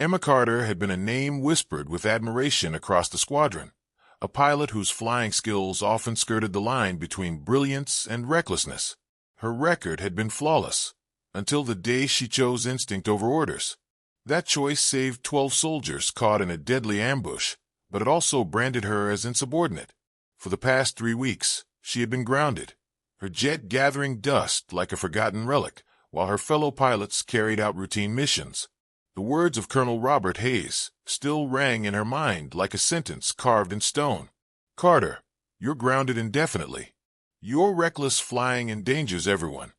Emma Carter had been a name whispered with admiration across the squadron, a pilot whose flying skills often skirted the line between brilliance and recklessness. Her record had been flawless, until the day she chose instinct over orders. That choice saved 12 soldiers caught in a deadly ambush, but it also branded her as insubordinate. For the past 3 weeks, she had been grounded, her jet gathering dust like a forgotten relic, while her fellow pilots carried out routine missions. The words of Colonel Robert Hayes still rang in her mind like a sentence carved in stone. "Carter, you're grounded indefinitely. Your reckless flying endangers everyone."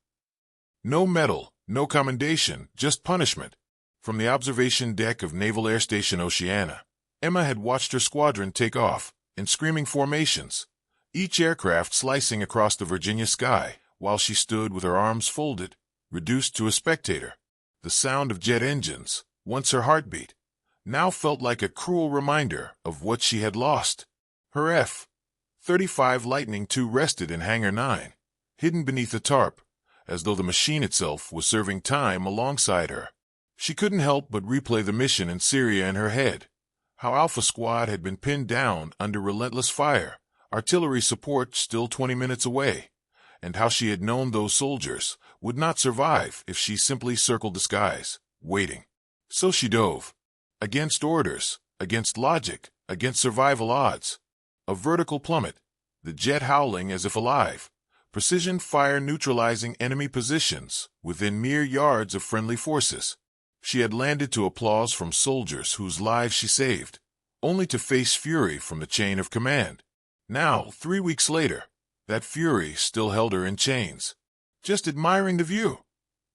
No medal, no commendation, just punishment. From the observation deck of Naval Air Station Oceana, Emma had watched her squadron take off in screaming formations, each aircraft slicing across the Virginia sky, while she stood with her arms folded, reduced to a spectator. The sound of jet engines, once her heartbeat, now felt like a cruel reminder of what she had lost. Her F-35 Lightning II rested in Hangar 9, hidden beneath a tarp, as though the machine itself was serving time alongside her. She couldn't help but replay the mission in Syria in her head, how Alpha Squad had been pinned down under relentless fire, artillery support still 20 minutes away, and how she had known those soldiers would not survive if she simply circled the skies, waiting. So she dove. Against orders, against logic, against survival odds. A vertical plummet, the jet howling as if alive, precision fire neutralizing enemy positions within mere yards of friendly forces. She had landed to applause from soldiers whose lives she saved, only to face fury from the chain of command. Now, 3 weeks later, that fury still held her in chains. "Just admiring the view?"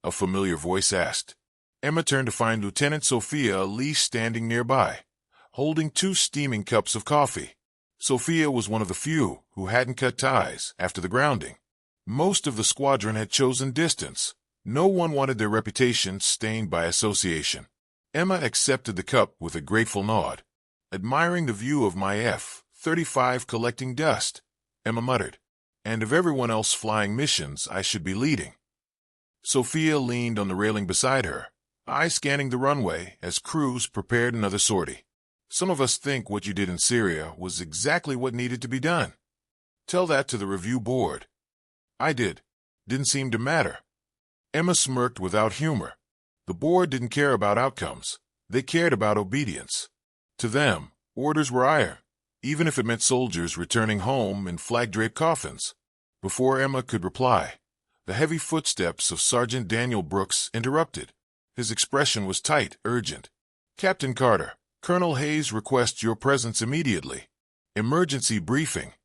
a familiar voice asked. Emma turned to find Lieutenant Sophia Lee standing nearby, holding 2 steaming cups of coffee. Sophia was one of the few who hadn't cut ties after the grounding. Most of the squadron had chosen distance. No one wanted their reputation stained by association. Emma accepted the cup with a grateful nod. "Admiring the view of my F-35 collecting dust," Emma muttered. "And of everyone else flying missions I should be leading." Sophia leaned on the railing beside her, eyes scanning the runway as crews prepared another sortie. "Some of us think what you did in Syria was exactly what needed to be done. Tell that to the review board." "I did. Didn't seem to matter." Emma smirked without humor. The board didn't care about outcomes. They cared about obedience. To them, orders were iron, even if it meant soldiers returning home in flag-draped coffins. Before Emma could reply, the heavy footsteps of Sergeant Daniel Brooks interrupted. His expression was tight, urgent. "Captain Carter, Colonel Hayes requests your presence immediately. Emergency briefing."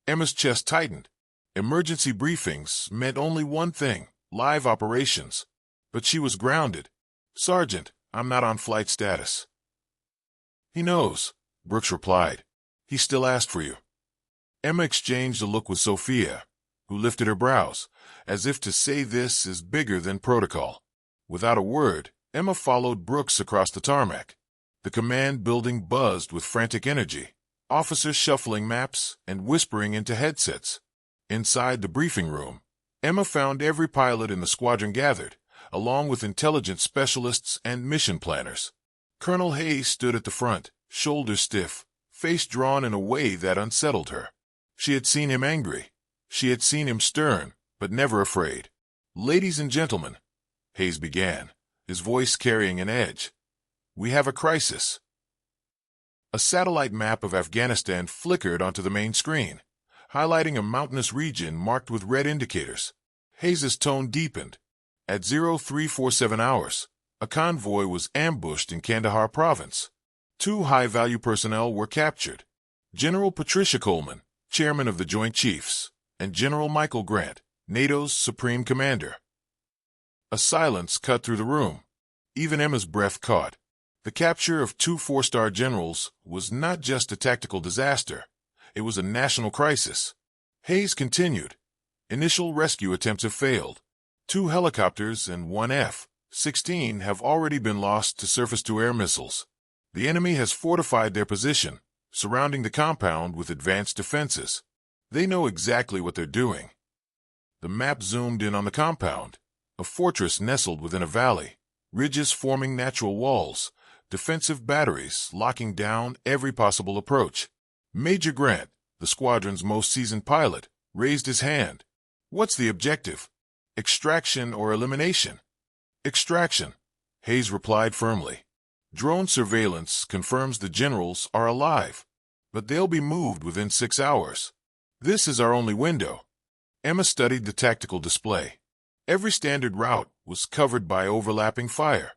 Emma's chest tightened. Emergency briefings meant only one thing: live operations. But she was grounded. "Sergeant, I'm not on flight status." "He knows," Brooks replied. "He still asked for you." Emma exchanged a look with Sophia, who lifted her brows, as if to say this is bigger than protocol. Without a word, Emma followed Brooks across the tarmac. The command building buzzed with frantic energy, officers shuffling maps and whispering into headsets. Inside the briefing room, Emma found every pilot in the squadron gathered, along with intelligence specialists and mission planners. Colonel Hayes stood at the front, shoulders stiff, face drawn in a way that unsettled her. She had seen him angry. She had seen him stern, but never afraid. "Ladies and gentlemen," Hayes began, his voice carrying an edge, "we have a crisis." A satellite map of Afghanistan flickered onto the main screen, highlighting a mountainous region marked with red indicators. Hayes's tone deepened. At 0347 hours, a convoy was ambushed in Kandahar province. 2 high-value personnel were captured: General Patricia Coleman, chairman of the Joint Chiefs, and General Michael Grant, NATO's supreme commander. A silence cut through the room. Even Emma's breath caught. The capture of 2 4-star generals was not just a tactical disaster. It was a national crisis. Hayes continued. "Initial rescue attempts have failed. 2 helicopters and 1 F-16 have already been lost to surface-to-air missiles. The enemy has fortified their position, surrounding the compound with advanced defenses. They know exactly what they're doing." The map zoomed in on the compound, a fortress nestled within a valley, ridges forming natural walls, defensive batteries locking down every possible approach. Major Grant, the squadron's most seasoned pilot, raised his hand. "What's the objective? Extraction or elimination?" "Extraction," Hayes replied firmly. "Drone surveillance confirms the generals are alive, but they'll be moved within 6 hours. This is our only window." Emma studied the tactical display. Every standard route was covered by overlapping fire.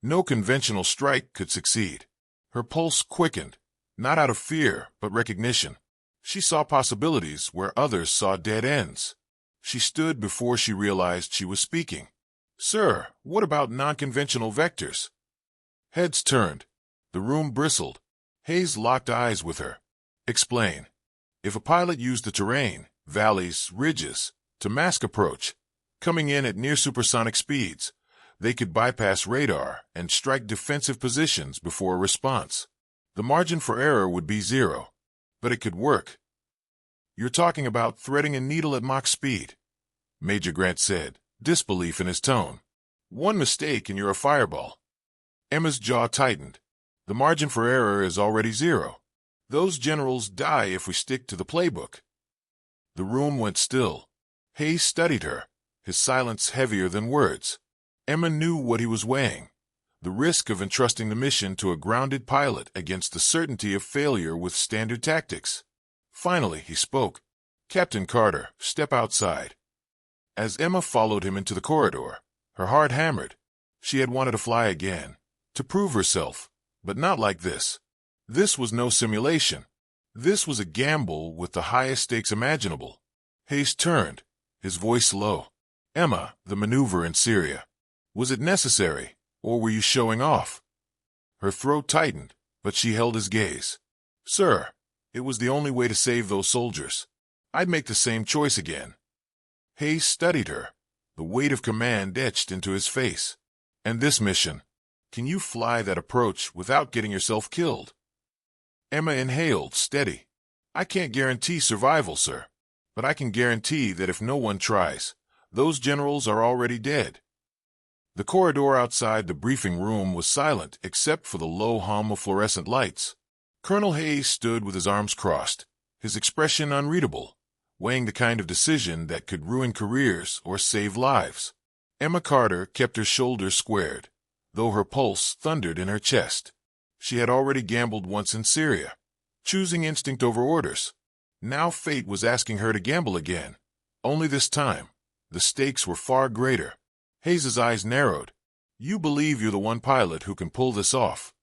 No conventional strike could succeed. Her pulse quickened, not out of fear, but recognition. She saw possibilities where others saw dead ends. She stood before she realized she was speaking. "Sir, what about non-conventional vectors?" Heads turned. The room bristled. Hayes locked eyes with her. "Explain." "If a pilot used the terrain, valleys, ridges, to mask approach, coming in at near supersonic speeds, they could bypass radar and strike defensive positions before a response. The margin for error would be 0, but it could work." "You're talking about threading a needle at Mach speed," Major Grant said, disbelief in his tone. "One mistake and you're a fireball." Emma's jaw tightened. "The margin for error is already 0. Those generals die if we stick to the playbook." The room went still. Hayes studied her, his silence heavier than words. Emma knew what he was weighing. The risk of entrusting the mission to a grounded pilot against the certainty of failure with standard tactics. Finally, he spoke. "Captain Carter, step outside." As Emma followed him into the corridor, her heart hammered. She had wanted to fly again, to prove herself, but not like this. This was no simulation. This was a gamble with the highest stakes imaginable. Hayes turned, his voice low. "Emma, the maneuver in Syria. Was it necessary, or were you showing off?" Her throat tightened, but she held his gaze. "Sir, it was the only way to save those soldiers. I'd make the same choice again." Hayes studied her, the weight of command etched into his face. "And this mission? Can you fly that approach without getting yourself killed?" Emma inhaled, steady. "I can't guarantee survival, sir, but I can guarantee that if no one tries, those generals are already dead." The corridor outside the briefing room was silent except for the low hum of fluorescent lights. Colonel Hayes stood with his arms crossed, his expression unreadable, weighing the kind of decision that could ruin careers or save lives. Emma Carter kept her shoulders squared, though her pulse thundered in her chest. She had already gambled once in Syria, choosing instinct over orders. Now fate was asking her to gamble again. Only this time, the stakes were far greater. Hayes's eyes narrowed. "You believe you're the one pilot who can pull this off?"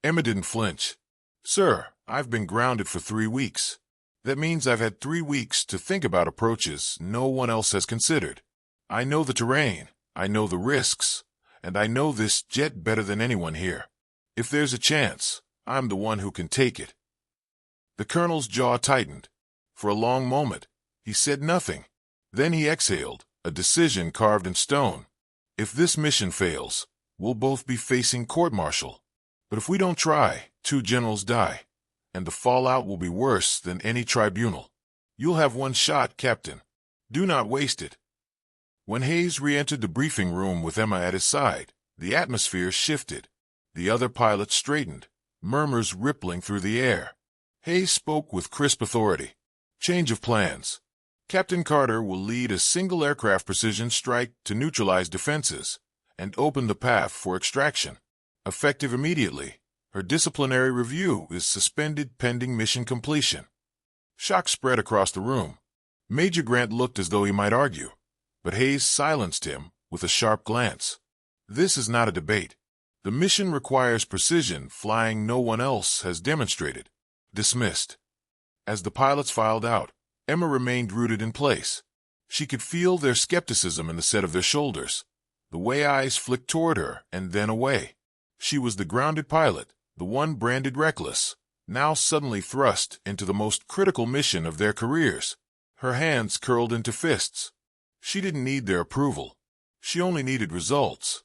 Emma didn't flinch. "Sir, I've been grounded for 3 weeks. That means I've had 3 weeks to think about approaches no one else has considered. I know the terrain, I know the risks, and I know this jet better than anyone here. If there's a chance, I'm the one who can take it." The colonel's jaw tightened. For a long moment, he said nothing. Then he exhaled, a decision carved in stone. "If this mission fails, we'll both be facing court-martial. But if we don't try, 2 generals die, and the fallout will be worse than any tribunal. You'll have 1 shot, Captain. Do not waste it." When Hayes re-entered the briefing room with Emma at his side, the atmosphere shifted. The other pilots straightened, murmurs rippling through the air. Hayes spoke with crisp authority. "Change of plans. Captain Carter will lead a single aircraft precision strike to neutralize defenses and open the path for extraction. Effective immediately. Her disciplinary review is suspended pending mission completion." Shock spread across the room. Major Grant looked as though he might argue, but Hayes silenced him with a sharp glance. "This is not a debate. The mission requires precision flying no one else has demonstrated." Dismissed. As the pilots filed out, Emma remained rooted in place. She could feel their skepticism in the set of their shoulders, the way eyes flicked toward her and then away. She was the grounded pilot, the one branded reckless, now suddenly thrust into the most critical mission of their careers. Her hands curled into fists. She didn't need their approval. She only needed results.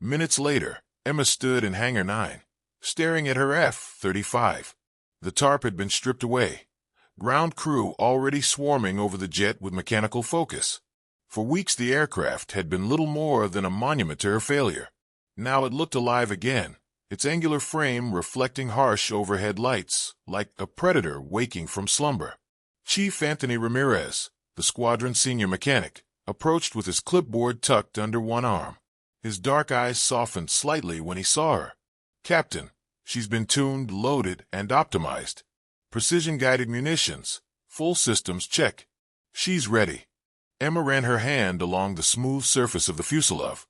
Minutes later, Emma stood in Hangar 9, staring at her F-35. The tarp had been stripped away. Ground crew already swarming over the jet with mechanical focus. For weeks the aircraft had been little more than a monument to her failure. Now it looked alive again, its angular frame reflecting harsh overhead lights, like a predator waking from slumber. Chief Anthony Ramirez, the squadron senior mechanic, approached with his clipboard tucked under one arm. His dark eyes softened slightly when he saw her. "Captain, she's been tuned, loaded, and optimized. Precision-guided munitions. Full systems check. She's ready." Emma ran her hand along the smooth surface of the fuselage,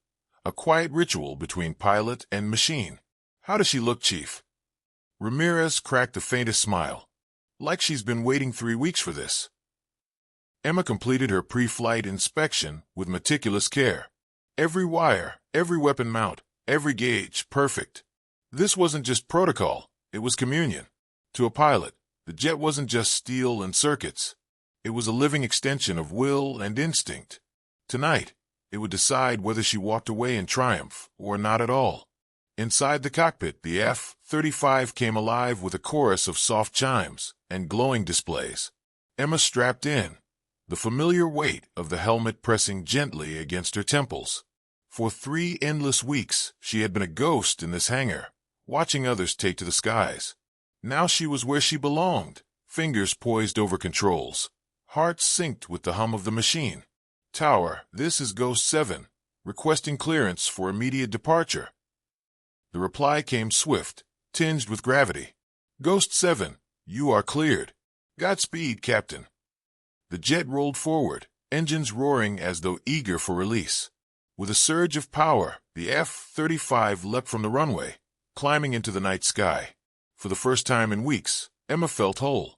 a quiet ritual between pilot and machine. "How does she look, Chief?" Ramirez cracked the faintest smile. "Like she's been waiting 3 weeks for this." Emma completed her pre-flight inspection with meticulous care. Every wire, every weapon mount, every gauge, perfect. This wasn't just protocol, it was communion. To a pilot, the jet wasn't just steel and circuits. It was a living extension of will and instinct. Tonight, it would decide whether she walked away in triumph or not at all. Inside the cockpit, the F-35 came alive with a chorus of soft chimes and glowing displays. Emma strapped in, the familiar weight of the helmet pressing gently against her temples. For 3 endless weeks, she had been a ghost in this hangar, watching others take to the skies. Now she was where she belonged, fingers poised over controls, heart synced with the hum of the machine. "Tower, this is Ghost 7, requesting clearance for immediate departure." The reply came swift, tinged with gravity. "Ghost 7, you are cleared. Godspeed, Captain." The jet rolled forward, engines roaring as though eager for release. With a surge of power, the F-35 leapt from the runway, climbing into the night sky. For the first time in weeks, Emma felt whole.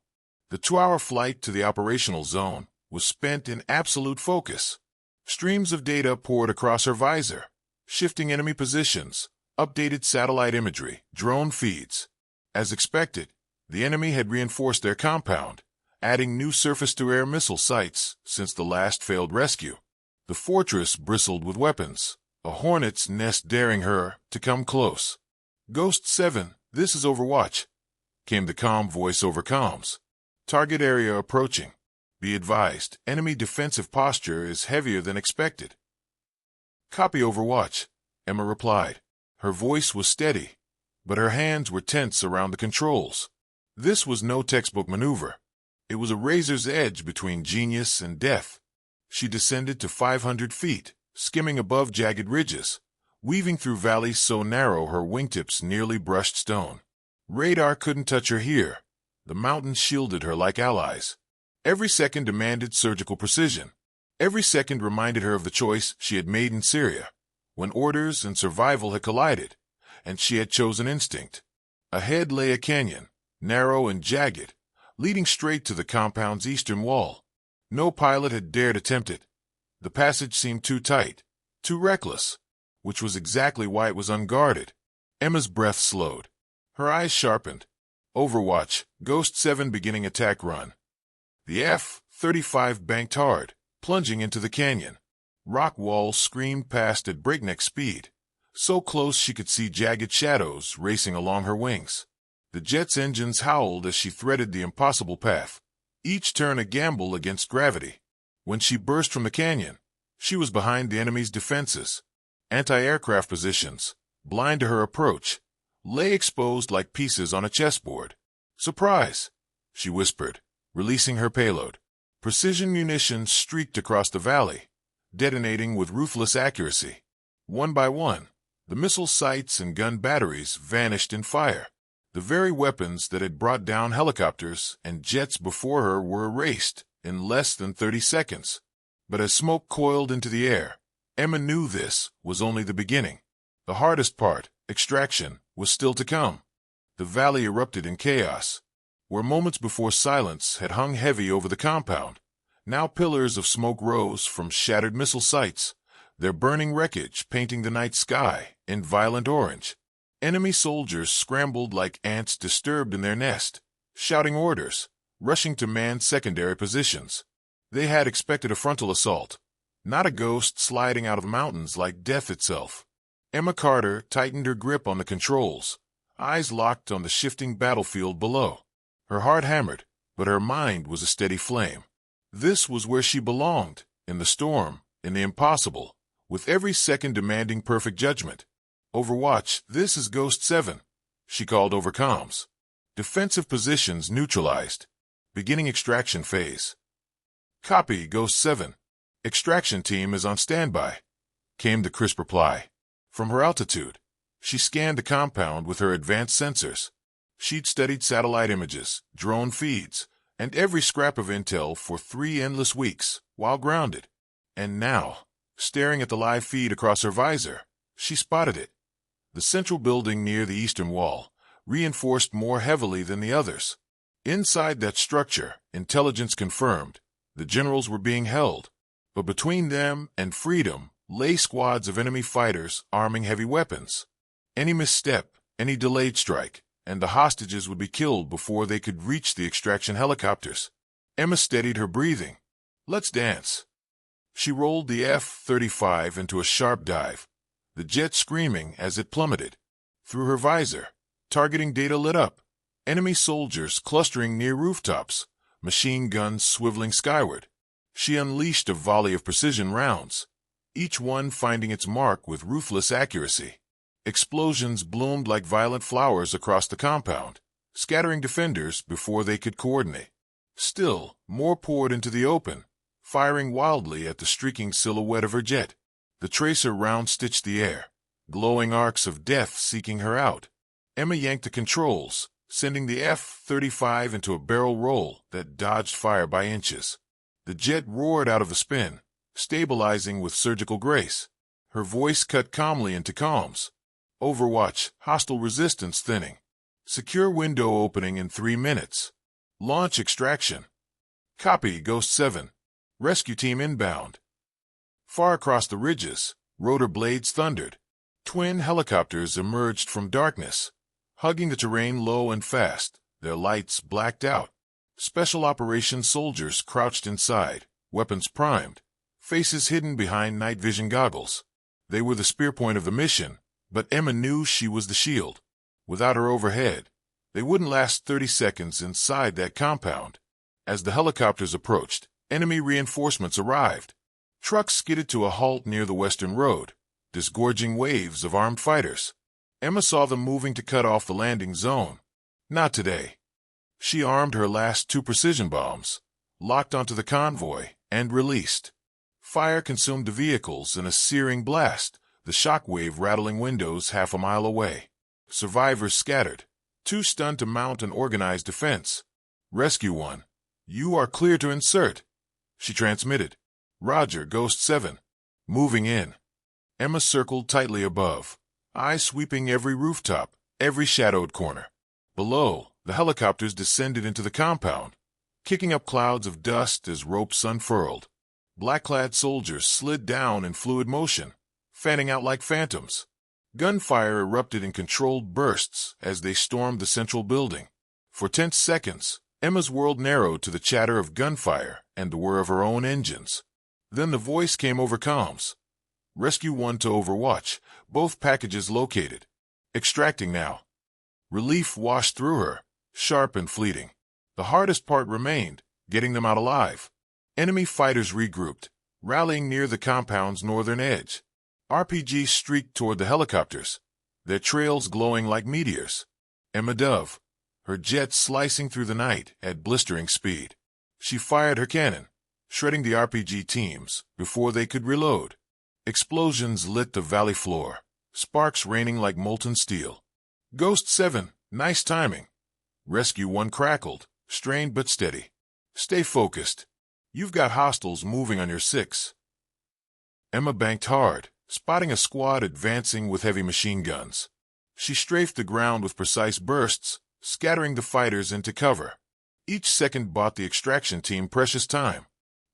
The 2-hour flight to the operational zone was spent in absolute focus. Streams of data poured across her visor, shifting enemy positions, updated satellite imagery, drone feeds. As expected, the enemy had reinforced their compound, adding new surface-to-air missile sites since the last failed rescue. The fortress bristled with weapons, a hornet's nest daring her to come close. "Ghost 7, this is Overwatch," came the calm voice over comms. "Target area approaching. Be advised, enemy defensive posture is heavier than expected." "Copy, Overwatch," Emma replied. Her voice was steady, but her hands were tense around the controls. This was no textbook maneuver. It was a razor's edge between genius and death. She descended to 500 feet, skimming above jagged ridges, weaving through valleys so narrow her wingtips nearly brushed stone. Radar couldn't touch her here. The mountains shielded her like allies. Every second demanded surgical precision. Every second reminded her of the choice she had made in Syria, when orders and survival had collided, and she had chosen instinct. Ahead lay a canyon, narrow and jagged, leading straight to the compound's eastern wall. No pilot had dared attempt it. The passage seemed too tight, too reckless, which was exactly why it was unguarded. Emma's breath slowed. Her eyes sharpened. Overwatch, Ghost 7 beginning attack run. The F-35 banked hard, plunging into the canyon. Rock walls screamed past at breakneck speed, so close she could see jagged shadows racing along her wings. The jet's engines howled as she threaded the impossible path, each turn a gamble against gravity. When she burst from the canyon, she was behind the enemy's defenses. Anti-aircraft positions, blind to her approach, lay exposed like pieces on a chessboard. "Surprise!" she whispered, releasing her payload. Precision munitions streaked across the valley, detonating with ruthless accuracy. One by one, the missile sights and gun batteries vanished in fire. The very weapons that had brought down helicopters and jets before her were erased in less than 30 seconds. But as smoke coiled into the air, Emma knew this was only the beginning. The hardest part, extraction, was still to come. The valley erupted in chaos. Where moments before silence had hung heavy over the compound, now pillars of smoke rose from shattered missile sites, their burning wreckage painting the night sky in violent orange. Enemy soldiers scrambled like ants disturbed in their nest, shouting orders, rushing to man secondary positions. They had expected a frontal assault, not a ghost sliding out of the mountains like death itself. Emma Carter tightened her grip on the controls, eyes locked on the shifting battlefield below. Her heart hammered, but her mind was a steady flame. This was where she belonged, in the storm, in the impossible, with every second demanding perfect judgment. Overwatch, this is Ghost 7, she called over comms. Defensive positions neutralized. Beginning extraction phase. Copy, Ghost 7. Extraction team is on standby, came the crisp reply. From her altitude, she scanned the compound with her advanced sensors. She'd studied satellite images, drone feeds, and every scrap of intel for 3 endless weeks while grounded. And now, staring at the live feed across her visor, she spotted it. The central building near the eastern wall, reinforced more heavily than the others. Inside that structure, intelligence confirmed, the generals were being held. But between them and freedom lay squads of enemy fighters arming heavy weapons. Any misstep, any delayed strike, and the hostages would be killed before they could reach the extraction helicopters. Emma steadied her breathing. Let's dance. She rolled the F-35 into a sharp dive, the jet screaming as it plummeted. Through her visor, targeting data lit up. Enemy soldiers clustering near rooftops, machine guns swiveling skyward. She unleashed a volley of precision rounds, each one finding its mark with ruthless accuracy. Explosions bloomed like violent flowers across the compound, scattering defenders before they could coordinate. Still, more poured into the open, firing wildly at the streaking silhouette of her jet. The tracer round-stitched the air, glowing arcs of death seeking her out. Emma yanked the controls, sending the F-35 into a barrel roll that dodged fire by inches. The jet roared out of the spin, stabilizing with surgical grace. Her voice cut calmly into comms. Overwatch, hostile resistance thinning. Secure window opening in 3 minutes. Launch extraction. Copy, Ghost 7. Rescue team inbound. Far across the ridges, rotor blades thundered. Twin helicopters emerged from darkness, hugging the terrain low and fast, their lights blacked out. Special operations soldiers crouched inside, weapons primed, faces hidden behind night vision goggles. They were the spear point of the mission, but Emma knew she was the shield. Without her overhead, they wouldn't last 30 seconds inside that compound. As the helicopters approached, enemy reinforcements arrived. Trucks skidded to a halt near the western road, disgorging waves of armed fighters. Emma saw them moving to cut off the landing zone. Not today. She armed her last 2 precision bombs, locked onto the convoy, and released. Fire consumed the vehicles in a searing blast, the shockwave rattling windows half a mile away. Survivors scattered, too stunned to mount an organized defense. Rescue 1. You are clear to insert, she transmitted. Roger, Ghost 7. Moving in. Emma circled tightly above, eyes sweeping every rooftop, every shadowed corner. Below, the helicopters descended into the compound, kicking up clouds of dust as ropes unfurled. Black-clad soldiers slid down in fluid motion, fanning out like phantoms. Gunfire erupted in controlled bursts as they stormed the central building. For tense seconds, Emma's world narrowed to the chatter of gunfire and the whir of her own engines. Then the voice came over comms. Rescue 1 to Overwatch, both packages located. Extracting now. Relief washed through her, sharp and fleeting. The hardest part remained, getting them out alive. Enemy fighters regrouped, rallying near the compound's northern edge. RPGs streaked toward the helicopters, their trails glowing like meteors. Emma dove, her jet slicing through the night at blistering speed. She fired her cannon, shredding the RPG teams before they could reload. Explosions lit the valley floor, sparks raining like molten steel. Ghost 7, nice timing. Rescue 1 crackled, strained but steady. Stay focused. You've got hostiles moving on your 6. Emma banked hard, spotting a squad advancing with heavy machine guns. She strafed the ground with precise bursts, scattering the fighters into cover. Each second bought the extraction team precious time.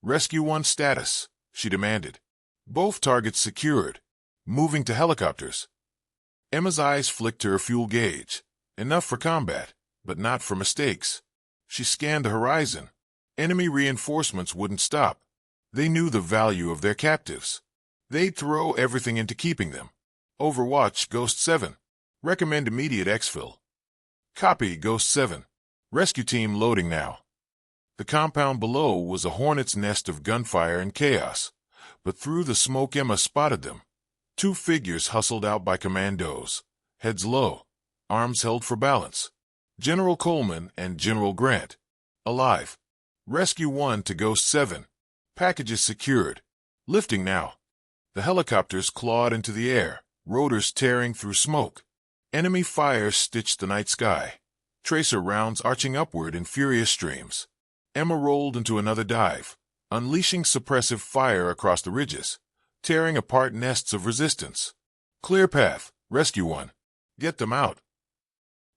Rescue 1 status, she demanded. Both targets secured. Moving to helicopters. Emma's eyes flicked to her fuel gauge. Enough for combat, but not for mistakes. She scanned the horizon. Enemy reinforcements wouldn't stop. They knew the value of their captives. They'd throw everything into keeping them. Overwatch, Ghost 7. Recommend immediate exfil. Copy, Ghost 7. Rescue team loading now. The compound below was a hornet's nest of gunfire and chaos, but through the smoke Emma spotted them. Two figures hustled out by commandos, heads low, arms held for balance. General Coleman and General Grant. Alive. Rescue 1 to Ghost 7. Packages secured. Lifting now. The helicopters clawed into the air, rotors tearing through smoke. Enemy fire stitched the night sky, tracer rounds arching upward in furious streams. Emma rolled into another dive, unleashing suppressive fire across the ridges, tearing apart nests of resistance. Clear path, Rescue 1. Get them out.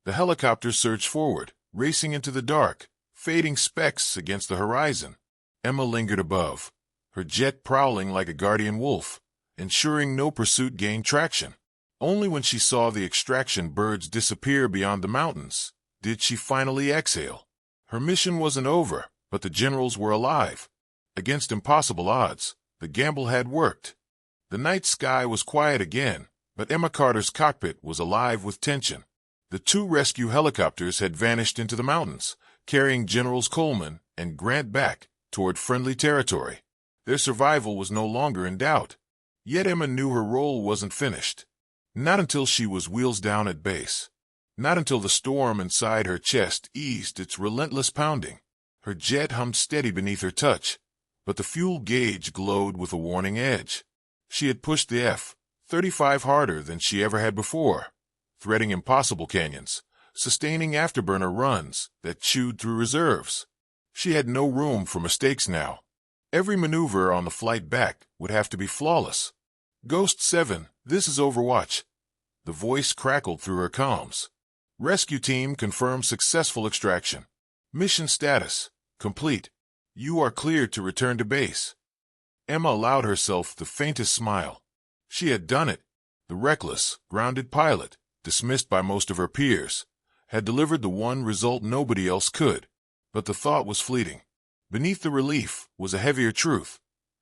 The helicopters surged forward, racing into the dark, fading specks against the horizon. Emma lingered above, her jet prowling like a guardian wolf, ensuring no pursuit gained traction. Only when she saw the extraction birds disappear beyond the mountains did she finally exhale. Her mission wasn't over, but the generals were alive. Against impossible odds, the gamble had worked. The night sky was quiet again, but Emma Carter's cockpit was alive with tension. The two rescue helicopters had vanished into the mountains, carrying Generals Coleman and Grant back toward friendly territory. Their survival was no longer in doubt. Yet Emma knew her role wasn't finished. Not until she was wheels down at base. Not until the storm inside her chest eased its relentless pounding. Her jet hummed steady beneath her touch, but the fuel gauge glowed with a warning edge. She had pushed the F-35 harder than she ever had before, threading impossible canyons, sustaining afterburner runs that chewed through reserves. She had no room for mistakes now. Every maneuver on the flight back would have to be flawless. Ghost 7, this is Overwatch. The voice crackled through her comms. Rescue team confirmed successful extraction. Mission status, complete. You are cleared to return to base. Emma allowed herself the faintest smile. She had done it. The reckless, grounded pilot, dismissed by most of her peers, had delivered the one result nobody else could. But the thought was fleeting. Beneath the relief was a heavier truth.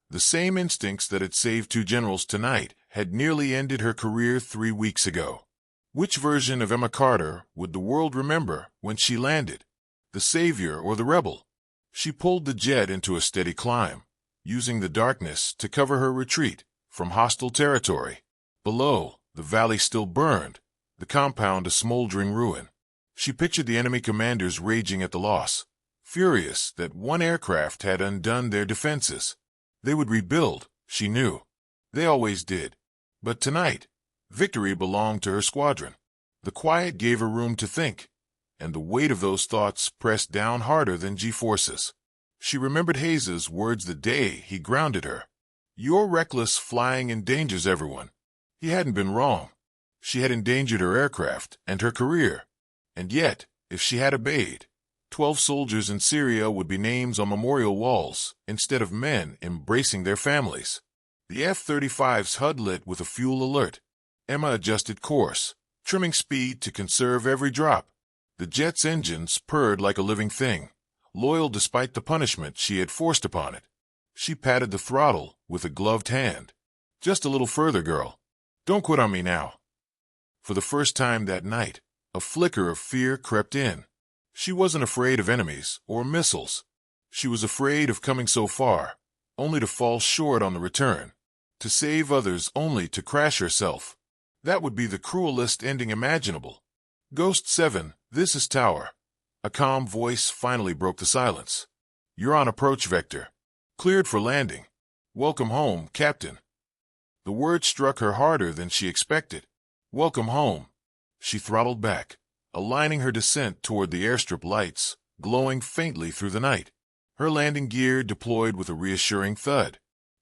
The same instincts that had saved two generals tonight had nearly ended her career 3 weeks ago. Which version of Emma Carter would the world remember when she landed? The savior or the rebel? She pulled the jet into a steady climb, using the darkness to cover her retreat from hostile territory. Below, the valley still burned, the compound a smoldering ruin. She pictured the enemy commanders raging at the loss, furious that one aircraft had undone their defenses. They would rebuild, she knew. They always did. But tonight, victory belonged to her squadron. The quiet gave her room to think, and the weight of those thoughts pressed down harder than G-forces. She remembered Hayes's words the day he grounded her. Your reckless flying endangers everyone. He hadn't been wrong. She had endangered her aircraft and her career. And yet, if she had obeyed, 12 soldiers in Syria would be names on memorial walls instead of men embracing their families. The F-35's HUD lit with a fuel alert. Emma adjusted course, trimming speed to conserve every drop. The jet's engines purred like a living thing, loyal despite the punishment she had forced upon it. She patted the throttle with a gloved hand. Just a little further, girl. Don't quit on me now. For the first time that night, a flicker of fear crept in. She wasn't afraid of enemies or missiles. She was afraid of coming so far, only to fall short on the return, to save others only to crash herself. That would be the cruelest ending imaginable. Ghost 7, this is Tower. A calm voice finally broke the silence. You're on approach vector. Cleared for landing. Welcome home, Captain. The word struck her harder than she expected. Welcome home. She throttled back, aligning her descent toward the airstrip lights, glowing faintly through the night. Her landing gear deployed with a reassuring thud.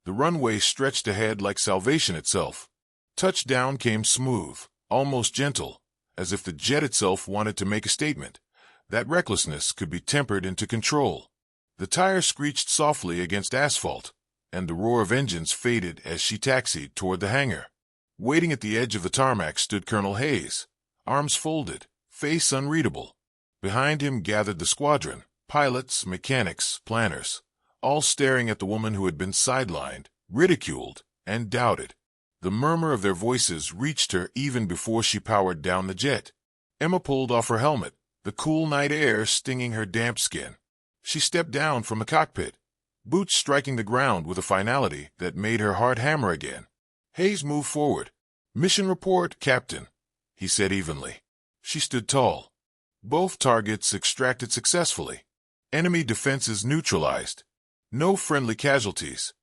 The runway stretched ahead like salvation itself. Touchdown came smooth, almost gentle, as if the jet itself wanted to make a statement. That recklessness could be tempered into control. The tire screeched softly against asphalt, and the roar of engines faded as she taxied toward the hangar. Waiting at the edge of the tarmac stood Colonel Hayes, arms folded, face unreadable. Behind him gathered the squadron, pilots, mechanics, planners, all staring at the woman who had been sidelined, ridiculed, and doubted. The murmur of their voices reached her even before she powered down the jet. Emma pulled off her helmet, the cool night air stinging her damp skin. She stepped down from the cockpit, boots striking the ground with a finality that made her heart hammer again. Hayes moved forward. "Mission report, Captain," he said evenly. She stood tall. "Both targets extracted successfully. Enemy defenses neutralized. No friendly casualties."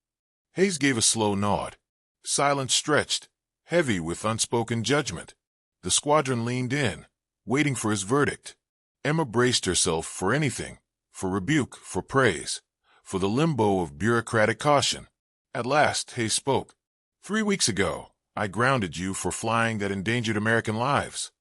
Hayes gave a slow nod. Silence stretched, heavy with unspoken judgment. The squadron leaned in, waiting for his verdict. Emma braced herself for anything, for rebuke, for praise, for the limbo of bureaucratic caution. At last, Hayes spoke. "3 weeks ago, I grounded you for flying that endangered American lives."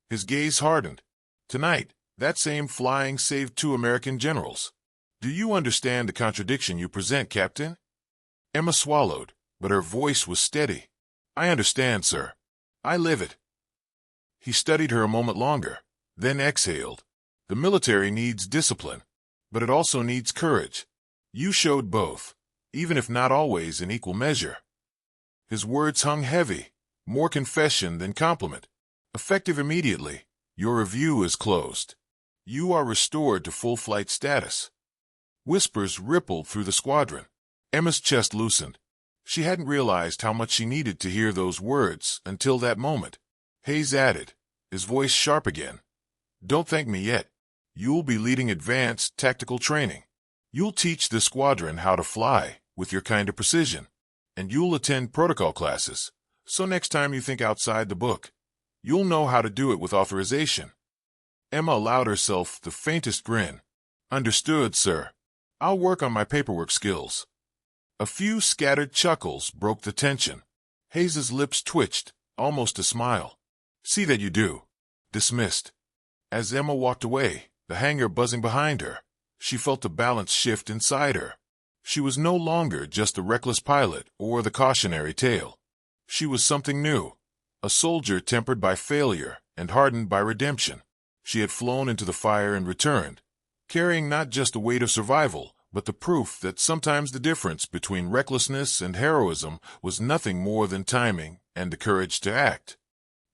His gaze hardened. "Tonight, that same flying saved 2 American generals. Do you understand the contradiction you present, Captain?" Emma swallowed, but her voice was steady. "I understand, sir. I live it." He studied her a moment longer, then exhaled. "The military needs discipline, but it also needs courage. You showed both, even if not always in equal measure." His words hung heavy, more confession than compliment. "Effective immediately, your review is closed. You are restored to full flight status." Whispers rippled through the squadron. Emma's chest loosened. She hadn't realized how much she needed to hear those words until that moment. Hayes added, his voice sharp again. "Don't thank me yet. You'll be leading advanced tactical training. You'll teach the squadron how to fly with your kind of precision. And you'll attend protocol classes, so next time you think outside the book, you'll know how to do it with authorization." Emma allowed herself the faintest grin. "Understood, sir. I'll work on my paperwork skills." A few scattered chuckles broke the tension. Hayes's lips twitched, almost a smile. "See that you do." Dismissed. As Emma walked away, the hangar buzzing behind her, she felt the balance shift inside her. She was no longer just the reckless pilot or the cautionary tale. She was something new, a soldier tempered by failure and hardened by redemption. She had flown into the fire and returned, carrying not just the weight of survival, but the proof that sometimes the difference between recklessness and heroism was nothing more than timing and the courage to act.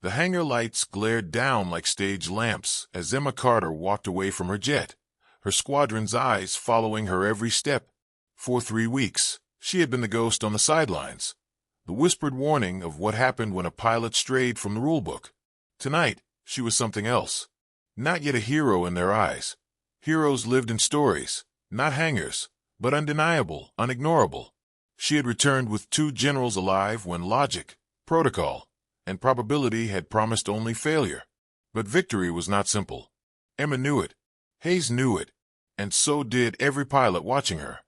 The hangar lights glared down like stage lamps as Emma Carter walked away from her jet, her squadron's eyes following her every step. For 3 weeks, she had been the ghost on the sidelines, the whispered warning of what happened when a pilot strayed from the rulebook. Tonight, she was something else. Not yet a hero in their eyes. Heroes lived in stories, not hangars, but undeniable, unignorable. She had returned with 2 generals alive when logic, protocol, and probability had promised only failure. But victory was not simple. Emma knew it. Hayes knew it. And so did every pilot watching her.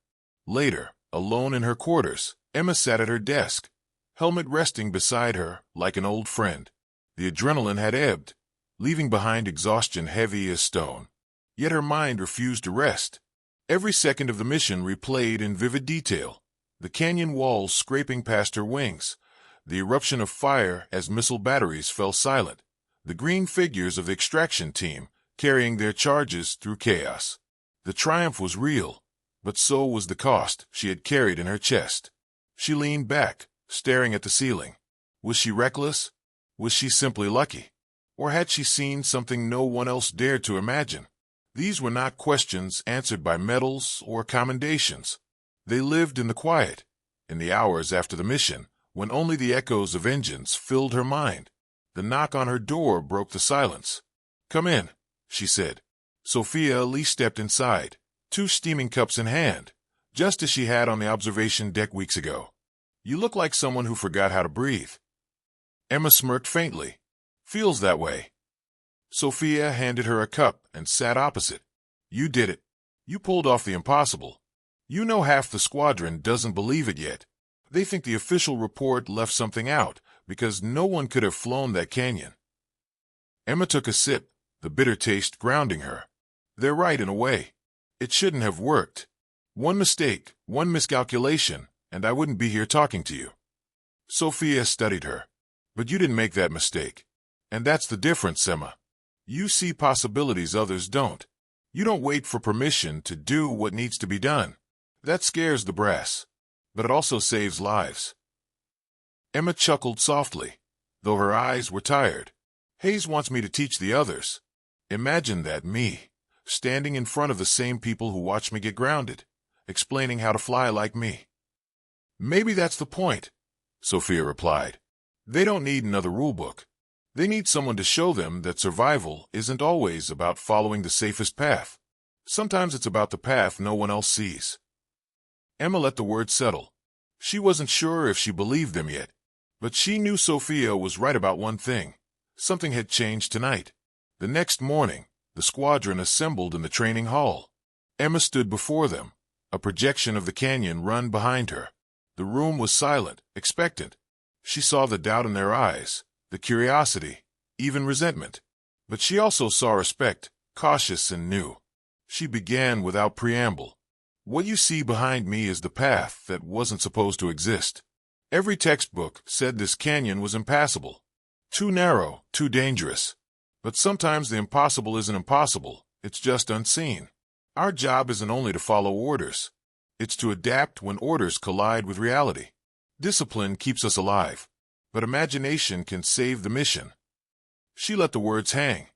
Later, alone in her quarters, Emma sat at her desk, helmet resting beside her like an old friend. The adrenaline had ebbed, leaving behind exhaustion heavy as stone. Yet her mind refused to rest. Every second of the mission replayed in vivid detail, the canyon walls scraping past her wings, the eruption of fire as missile batteries fell silent, the green figures of the extraction team carrying their charges through chaos. The triumph was real, but so was the cost she had carried in her chest. She leaned back, staring at the ceiling. Was she reckless? Was she simply lucky? Or had she seen something no one else dared to imagine? These were not questions answered by medals or commendations. They lived in the quiet, in the hours after the mission, when only the echoes of engines filled her mind. The knock on her door broke the silence. "Come in," she said. Sophia Lee stepped inside, 2 steaming cups in hand, just as she had on the observation deck weeks ago. "You look like someone who forgot how to breathe." Emma smirked faintly. "Feels that way." Sophia handed her a cup and sat opposite. "You did it. You pulled off the impossible. You know half the squadron doesn't believe it yet. They think the official report left something out because no one could have flown that canyon." Emma took a sip, the bitter taste grounding her. "They're right in a way. It shouldn't have worked. One mistake, one miscalculation, and I wouldn't be here talking to you." Sophia studied her. "But you didn't make that mistake. And that's the difference, Emma. You see possibilities others don't. You don't wait for permission to do what needs to be done. That scares the brass. But it also saves lives." Emma chuckled softly, though her eyes were tired. "Hayes wants me to teach the others. Imagine that, me, standing in front of the same people who watched me get grounded, explaining how to fly like me. Maybe that's the point. Sophia replied. They don't need another rulebook. They need someone to show them that survival isn't always about following the safest path. Sometimes it's about the path no one else sees. Emma let the words settle. She wasn't sure if she believed them yet, but she knew Sophia was right about one thing. Something had changed tonight. The next morning, the squadron assembled in the training hall. Emma stood before them, a projection of the canyon run behind her. The room was silent, expectant. She saw the doubt in their eyes, the curiosity, even resentment. But she also saw respect, cautious and new. She began without preamble. What you see behind me is the path that wasn't supposed to exist. Every textbook said this canyon was impassable. Too narrow, too dangerous. But sometimes the impossible isn't impossible, it's just unseen. Our job isn't only to follow orders. It's to adapt when orders collide with reality. Discipline keeps us alive, but imagination can save the mission. She let the words hang.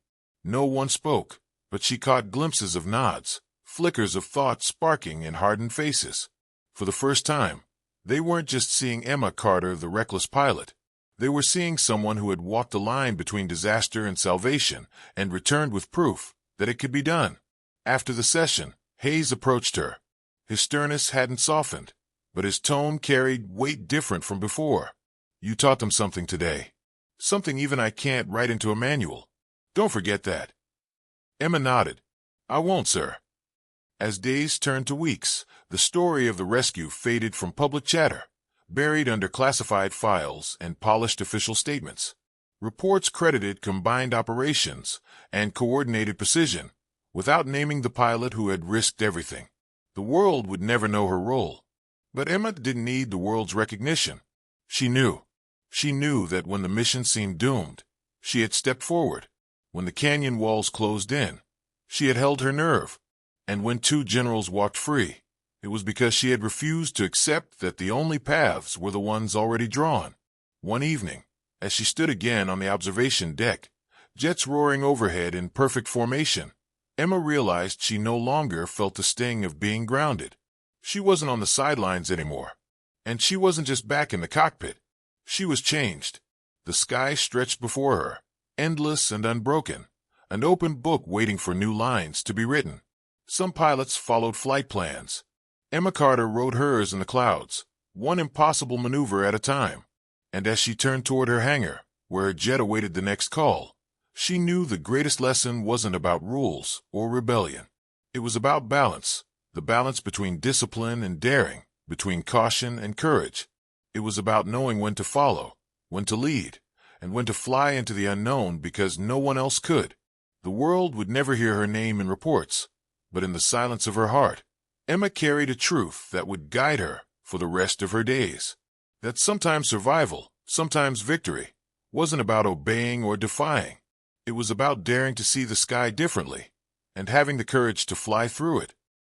No one spoke, but she caught glimpses of nods, flickers of thought sparking in hardened faces. For the first time, they weren't just seeing Emma Carter, the reckless pilot. They were seeing someone who had walked the line between disaster and salvation and returned with proof that it could be done. After the session, Hayes approached her. His sternness hadn't softened, but his tone carried weight different from before. You taught them something today. Something even I can't write into a manual. Don't forget that. Emma nodded. I won't, sir. As days turned to weeks, the story of the rescue faded from public chatter, buried under classified files and polished official statements. Reports credited combined operations and coordinated precision, without naming the pilot who had risked everything. The world would never know her role. But Emma didn't need the world's recognition. She knew. She knew that when the mission seemed doomed, she had stepped forward. When the canyon walls closed in, she had held her nerve. And when two generals walked free, it was because she had refused to accept that the only paths were the ones already drawn. One evening, as she stood again on the observation deck, jets roaring overhead in perfect formation, Emma realized she no longer felt the sting of being grounded. She wasn't on the sidelines anymore. And she wasn't just back in the cockpit. She was changed. The sky stretched before her, endless and unbroken, an open book waiting for new lines to be written. Some pilots followed flight plans. Emma Carter wrote hers in the clouds, one impossible maneuver at a time. And as she turned toward her hangar, where her jet awaited the next call, she knew the greatest lesson wasn't about rules or rebellion. It was about balance, the balance between discipline and daring, between caution and courage. It was about knowing when to follow, when to lead, and when to fly into the unknown because no one else could. The world would never hear her name in reports, but in the silence of her heart, Emma carried a truth that would guide her for the rest of her days. That sometimes survival, sometimes victory, wasn't about obeying or defying. It was about daring to see the sky differently, and having the courage to fly through it.